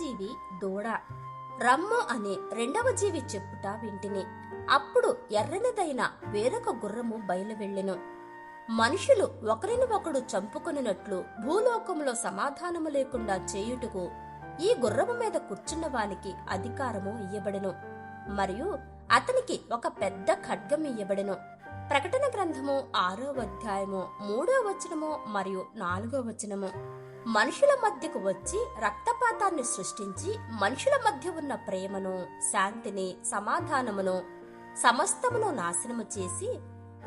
జీవి దూడ. రమ్ము అనే రెండవ జీవి చెప్పుట వింటిని. అప్పుడు ఎర్రనిదైన వేరొక గుర్రము బయలువెళ్ళెను. మనుషులు ఒకరిని ఒకడు చంపుకొనినట్లు భూలోకములో సమాధానము లేకుండా చేయుటకు ఈ గుర్రము మీద కూర్చున్న వానికి అధికారము ఇయ్యబడెను. మరియు అతనికి ఒక పెద్ద ఖడ్గం ఇయ్యబడెను. ప్రకటన గ్రంథము 6వ అధ్యాయము 3వ వచనము మరియు 4వ వచనము. మనుషుల మధ్యకు వచ్చి రక్తపాతాన్ని సృష్టించి మనుషుల మధ్య ఉన్న ప్రేమను, శాంతిని, సమాధానమును సమస్తమును నాశనము చేసి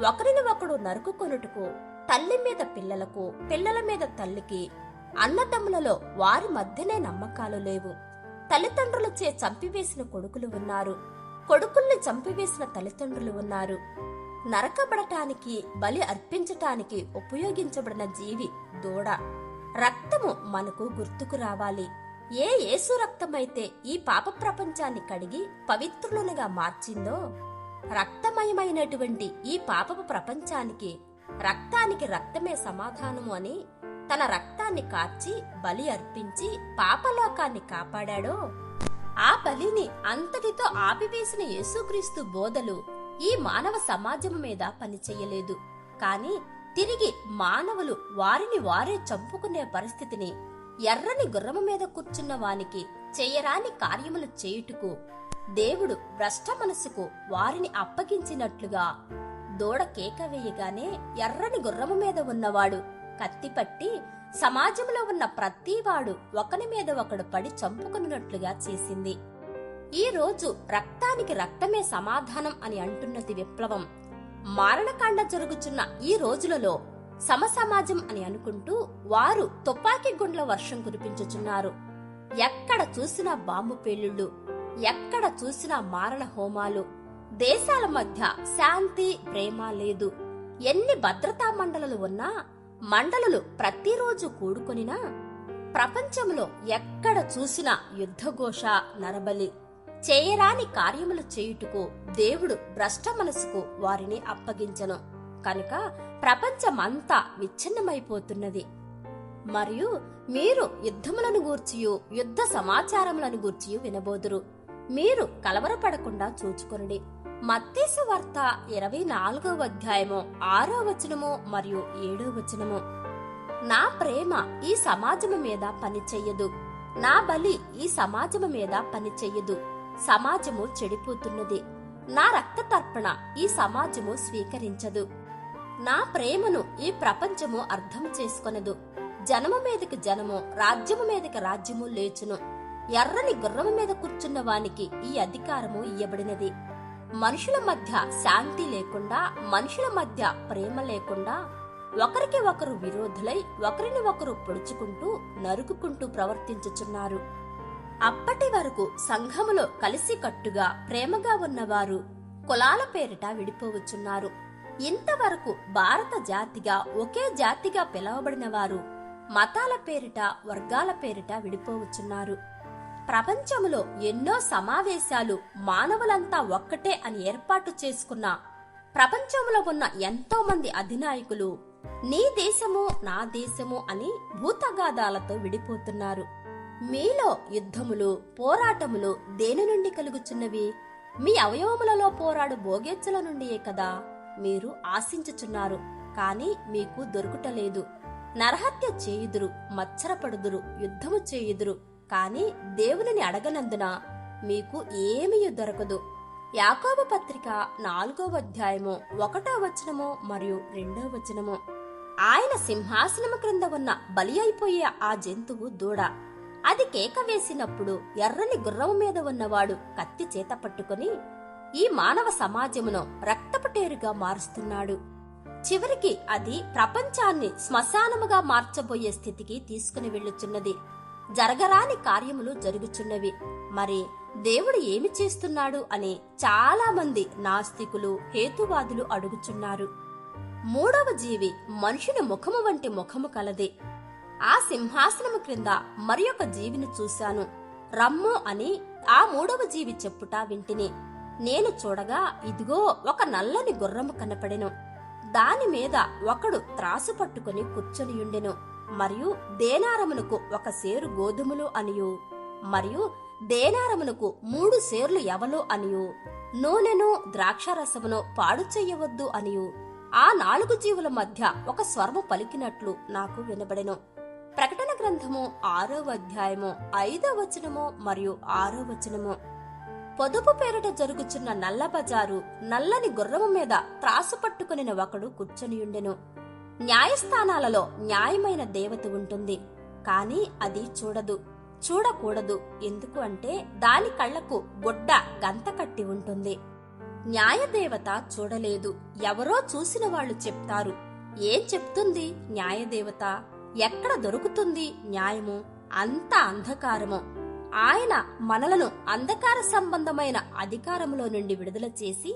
ఒకరిని ఒకడు నరుకుకొనుటకు తల్లి మీద పిల్లలకు, పిల్లల మీద తల్లికి, అన్నదమ్ములలో వారి మధ్యనే నమ్మకాలు లేవు. తల్లిదండ్రులచే చంపివేసిన కొడుకులు ఉన్నారు, కొడుకుల్ని చంపివేసిన తల్లిదండ్రులు ఉన్నారు. నరకబడటానికి, బలి అర్పించటానికి ఉపయోగించబడిన జీవి దూడ. రక్తము మనకు గుర్తుకు రావాలి. ఏ యేసు రక్తమైతే ఈ పాప ప్రపంచాన్ని కడిగి పవిత్రులనుగా మార్చిందో, రక్తమయమైనటువంటి ఈ పాపపు ప్రపంచానికి రక్తానికి రక్తమే సమాధానము అని తన రక్తాన్ని కార్చి బలి అర్పించి పాపలోకాన్ని కాపాడాడో, ఆ బలిని అంతటితో ఆపివేసిన యేసుక్రీస్తు బోధలు ఈ మానవ సమాజం మీద పనిచెయ్యలేదు. కాని తిరిగి మానవులు వారిని వారే చంపుకునే పరిస్థితిని ఎర్రని గుర్రము మీద కూర్చున్న వానికి చెయ్యరాని కార్యములు చేయుటకు దేవుడు భ్రష్ట మనసుకు వారిని అప్పగించినట్లుగా దూడ కేక వేయగానే ఎర్రని గుర్రము మీద ఉన్నవాడు కత్తిపట్టి సమాజంలో ఉన్న ప్రతివాడు ఒకని మీద ఒకడు పడి చంపుకున్నట్లుగా చేసింది. ఈ రోజు రక్తానికి రక్తమే సమాధానం అని అంటున్నది విప్లవం. మారణకాండ జరుగుచున్న ఈ రోజులలో సమసమాజం అని అనుకుంటూ వారు తుపాకీ గుండ్ల వర్షం కురిపించుచున్నారు. ఎక్కడ చూసినా బాంబు పేలుళ్లు, ఎక్కడ చూసినా మారణ హోమాలు. దేశాల మధ్య శాంతి, ప్రేమ లేదు. ఎన్ని భద్రతా మండలులు ఉన్నా, మండలులు ప్రతిరోజు కూడుకొనినా ప్రపంచంలో ఎక్కడ చూసినా యుద్ధఘోష, నరబలి. చేయరాని కార్యములు చేయుటకు దేవుడు భ్రష్ట మనసుకు వారిని అప్పగించను. కనుక ప్రపంచమంతా విచ్ఛిన్నమైపోతున్నది. మరియు మీరు యుద్ధములను గూర్చియు యుద్ధ సమాచారములను గూర్చియు వినబోదురు. మీరు కలవరపడకుండా చూచుకొనుడి. మత్తయి వార్త 24వ అధ్యాయము 6వ వచనము మరియు 7వ వచనము. నా ప్రేమ ఈ సమాజము మీద పనిచెయ్యదు, నా బలి ఈ సమాజము మీద పనిచెయ్యదు. సమాజము చెడిపోతున్నది. నా రక్త తర్పణ ఈ సమాజము స్వీకరించదు. నా ప్రేమను ఈ ప్రపంచము అర్థం చేసుకొనదు. జనము మీదకి జనము, రాజ్యము మీదకి రాజ్యము లేచును. ఎర్రని గుర్రము మీద కూర్చున్న వానికి ఈ అధికారము ఇయ్యబడినది. మనుషుల మధ్య శాంతి లేకుండా, మనుషుల మధ్య ప్రేమ లేకుండా ఒకరికి ఒకరు విరోధులై ఒకరిని ఒకరు పొడుచుకుంటూ నరుకుకుంటూ ప్రవర్తించుచున్నారు. అప్పటి వరకు సంఘములో కలిసికట్టుగా ప్రేమగా ఉన్నవారు కులాల పేరిట విడిపోవచ్చున్నారు. ఇంతవరకు భారత జాతిగా ఒకే జాతిగా పిలవబడిన వారు మతాల పేరిట, వర్గాల పేరిట విడిపోవచ్చున్నారు. ప్రపంచములో ఎన్నో సమావేశాలు మానవులంతా ఒక్కటే అని ఏర్పాటు చేసుకున్న ప్రపంచంలో ఉన్న ఎంతో మంది అధినాయకులు నీ దేశము నా దేశము అని భూతగాదాలతో విడిపోతున్నారు. మీలో యుద్ధములు, పోరాటములు దేని నుండి కలుగుచున్నవి? మీ అవయవములలో పోరాడు భోగేచ్ఛల నుండియే కదా మీరు ఆశించుచున్నారు. కాని మీకు దొరుకుటలేదు. నరహత్య చేయుదురు, మత్సరపడుదురు, యుద్ధము చేయుదురు, కాని దేవునిని అడగనందున మీకు ఏమీ దొరకదు. యాకోబు పత్రిక 4వ అధ్యాయము 1వ వచనము మరియు 2వ వచనము. ఆయన సింహాసనము క్రింద ఉన్న బలి అయిపోయే ఆ జంతువు దూడ. అది కేక వేసినప్పుడు ఎర్రని గుర్రము మీద ఉన్నవాడు కత్తి చేత పట్టుకుని ఈ మానవ సమాజమును రక్తపుటేరుగా మారుస్తున్నాడు. చివరికి అది ప్రపంచాన్ని శ్మశానముగా మార్చబోయే స్థితికి తీసుకుని వెళ్ళుచున్నది. జరగరాని కార్యములు జరుగుచున్నవి. మరి దేవుడు ఏమి చేస్తున్నాడు అని చాలా మంది నాస్తికులు, హేతువాదులు అడుగుచున్నారు. మూడవ జీవి మనుషుని ముఖము వంటి ముఖము కలది. ఆ సింహాసనము క్రింద మరి ఒక జీవిని చూశాను. రమ్ము అని ఆ మూడవ జీవి చెప్పుట వింటిని. నేను చూడగా ఇదిగో ఒక నల్లని గుర్రము కనపడెను. దాని మీద ఒకడు త్రాసు పట్టుకుని కూర్చొనియుండెను. మరియు దేనారమునకు ఒక సేరు గోధుమలు అనియు మరియు దేనారమునకు 3 సేర్లు ఎవలో అనియు నూనెను ద్రాక్షారసమును పాడు చెయ్యవద్దు అనియు ఆ 4 జీవుల మధ్య ఒక స్వరము పలికినట్లు నాకు వినబడెను. ప్రకటన గ్రంథము 6వ అధ్యాయము 5వ వచనము మరియు 6వ వచనము. పొదుపు పేరిట జరుగుచున్న నల్ల బజారు నల్లని గుర్రము మీద త్రాసు పట్టుకుని ఒకడు కూర్చొనియుండెను. న్యాయస్థానాలలో న్యాయమైన దేవత ఉంటుంది, కాని అది చూడకూడదు. ఎందుకు అంటే దాని కళ్లకు గుడ్డ గంత కట్టి ఉంటుంది. న్యాయదేవత చూడలేదు. ఎవరో చూసిన వాళ్ళు చెప్తారు. ఏం చెప్తుంది న్యాయదేవత? ఎక్కడ దొరుకుతుంది న్యాయము? అంత అంధకారము. ఆయన మనలను అంధకార సంబంధమైన అధికారములో నుండి విడుదల చేసి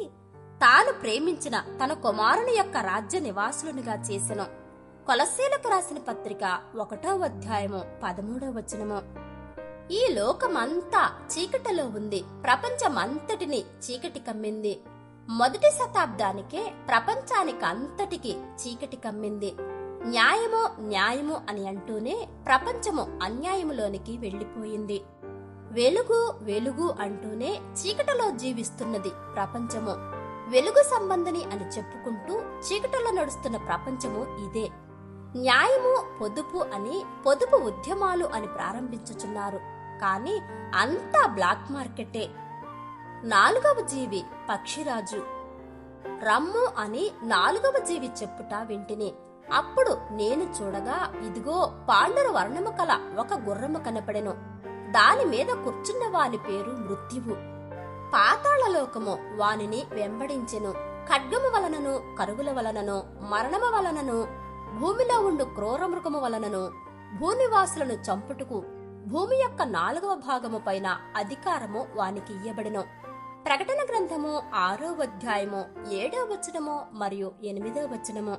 తాను ప్రేమించిన తన కుమారుని యొక్క రాజ్య నివాసులునిగా చేసెను. కొలస్సీలకు రాసిన పత్రిక 1వ అధ్యాయము 13వ వచనము. ఈ లోకమంతా చీకటిలో ఉంది, ప్రపంచమంతటిని చీకటి కమ్మింది. మొదటి శతాబ్దానికే ప్రపంచానికి అంతటికి చీకటి కమ్మింది. న్యాయము అని అంటూనే ప్రపంచము అన్యాయములోనికి వెళ్లిపోయింది. వెలుగు అంటూనే చీకటిలో జీవిస్తున్నది ప్రపంచము. వెలుగు సంబంధిని అని చెప్పుకుంటూ చీకటిలో నడుస్తున్న ప్రపంచము ఇదే. న్యాయము, పొదుపు ఉద్యమాలు అని ప్రారంభించుచున్నారు, కాని అంతా బ్లాక్ మార్కెటే. 4వ జీవి పక్షిరాజు. రమ్ము అని 4వ జీవి చెప్పుట వింటిని. అప్పుడు నేను చూడగా, ఇదిగో పాండుర వర్ణము కల ఒక గుర్రము కనపడెను. దాని మీద కూర్చున్న వాని పేరు మృత్యువు. పాతాళలోకము వానిని వెంబడించెను. ఖడ్గము వలనను, కరువుల వలనను, మరణము వలనను, భూమిలో ఉండు క్రూర మృగము వలనను భూనివాసులను చంపుటకు భూమి యొక్క 4వ భాగము పైన అధికారము వానికి ఇయ్యబడెను. ప్రకటన గ్రంథము 6వ అధ్యాయము 7వ వచనము మరియు 8వ వచనము.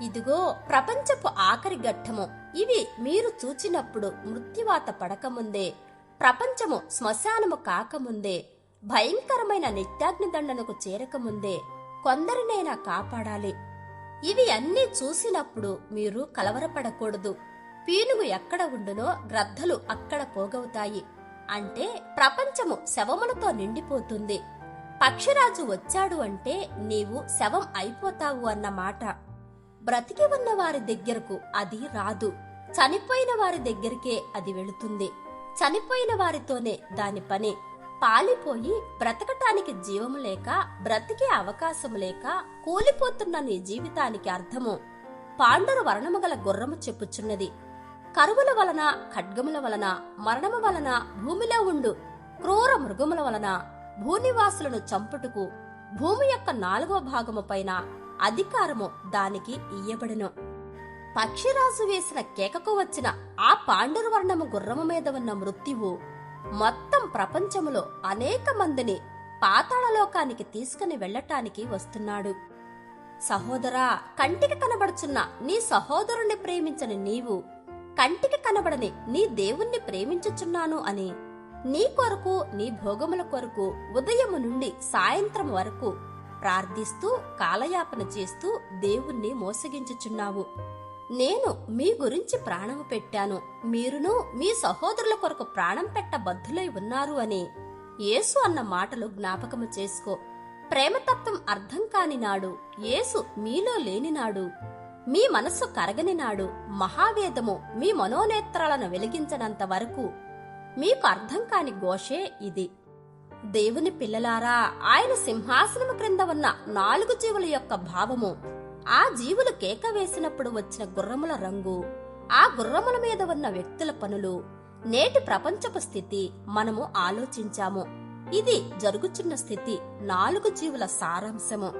ఇదిగో ప్రపంచపు ఆఖరి ఘట్టము. ఇవి మీరు చూచినప్పుడు మృత్యువాత పడకముందే, ప్రపంచము శ్మశానము కాకముందే, భయంకరమైన నిత్యాగ్ని దండనకు చేరకముందే కొందరినైనా కాపాడాలి. ఇవి అన్నీ చూసినప్పుడు మీరు కలవరపడకూడదు. పీనుగు ఎక్కడ ఉండునో గ్రద్దలు అక్కడ పోగవుతాయి. అంటే ప్రపంచము శవములతో నిండిపోతుంది. పక్షిరాజు వచ్చాడు అంటే నీవు శవం అయిపోతావు అన్నమాట. బ్రతికి ఉన్న వారి దగ్గరకు అది రాదు. చనిపోయిన వారి దగ్గరికే అది వెళుతుంది. చనిపోయిన వారితోనే దాని పని. పాలిపోయి బ్రతకటానికి జీవము లేక, బ్రతికే అవకాశము లేక కూలిపోతున్న నీ జీవితానికి అర్థము పాండుర వర్ణము గల గుర్రము చెప్పుచున్నది. కరువుల వలన, ఖడ్గముల వలన, మరణము వలన, భూమిలో ఉండు క్రూర మృగముల వలన భూనివాసులను చంపుటకు భూమి యొక్క 4వ భాగము పైన అధికారము దానికి ఇయ్యబడెను. పక్షిరాజు వేసిన కేకకు వచ్చిన ఆ పాండుర వర్ణము గుర్రము మీద ఉన్న మృత్యువు మొత్తం ప్రపంచములో అనేక మందిని పాతాళలోకానికి తీసుకుని వెళ్లటానికి వస్తున్నాడు. సహోదరా, కంటికి కనబడుచున్న నీ సహోదరుణ్ణి ప్రేమించని నీవు కంటికి కనబడని నీ దేవుణ్ణి ప్రేమించుచున్నాను అని నీ కొరకు, నీ భోగముల కొరకు ఉదయము నుండి సాయంత్రం వరకు ప్రార్థిస్తూ కాలయాపన చేస్తూ దేవుణ్ణి మోసగించుచున్నావు. నేను మీ గురించి ప్రాణము పెట్టాను, మీరును మీ సహోదరుల కొరకు ప్రాణం పెట్ట బద్ధులై ఉన్నారు అని యేసు అన్న మాటలు జ్ఞాపకము చేసుకో. ప్రేమతత్వం అర్థం కాని నాడు, యేసు మీలో లేని నాడు, మీ మనస్సు కరగని నాడు, మహావేదము మీ మనోనేత్రాలను వెలిగించనంత వరకు మీకు అర్థం కాని ఘోషే ఇది. దేవుని పిల్లలారా, ఆయన సింహాసనము క్రింద ఉన్న 4 జీవుల యొక్క భావము, ఆ జీవులు కేక వేసినప్పుడు వచ్చిన గుర్రముల రంగు, ఆ గుర్రముల మీద ఉన్న వ్యక్తుల పనులు, నేటి ప్రపంచపు స్థితి మనము ఆలోచించాము. ఇది జరుగుచున్న స్థితి 4 జీవుల సారాంశము.